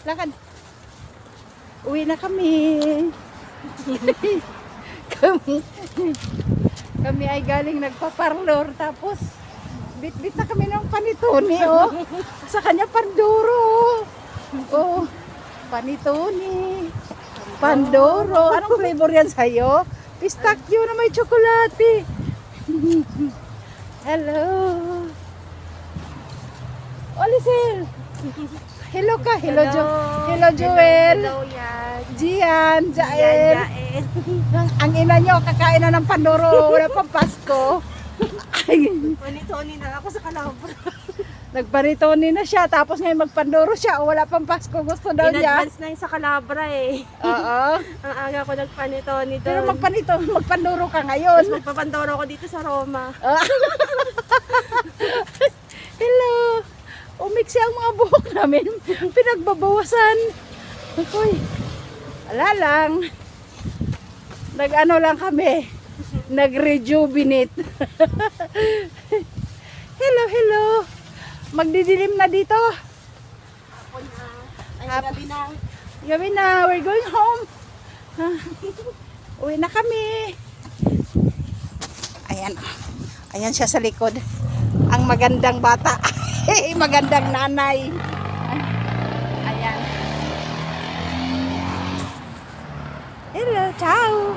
Lakad. Uwi na kami. kami, kami ay galing nagpaparlor. Tapos, bit-bit na kami ng panitoni, oh. Sa kanya panduro. Oh, panitoni. Pandoro. Anong flavor yan sa'yo? Pistachio na may tsokolate. Hello. Olisel. Hello ka. Hello, hello Joel. Hello, yan. Gian, Jael. Ang ina nyo, kakain na ng pandoro. Wala pang Pasko. Panitoni na ako sa Calabra. Nagpanitoni na siya. Tapos ngayon magpandoro siya. O wala pang Pasko. Gusto daw niya. In-advance na yun sa Calabra eh. Oo. Ang aga ko nagpanitoni doon. Pero magpandoro ka ngayon. Tapos magpapandoro ko dito sa Roma. Hello. Umiksi ang mga buhok namin. Pinagbabawasan. Akoy. Wala lang. Nag-ano lang kami. Nag-rejuvenate. Hello, hello. Magdidilim na dito. Ako na. Ay, gabi na. Gabi na. We're going home. Uwi na kami. Ayan. Ayan siya sa likod. Ang magandang bata. Magandang nanay. Ayan. Hello, ciao.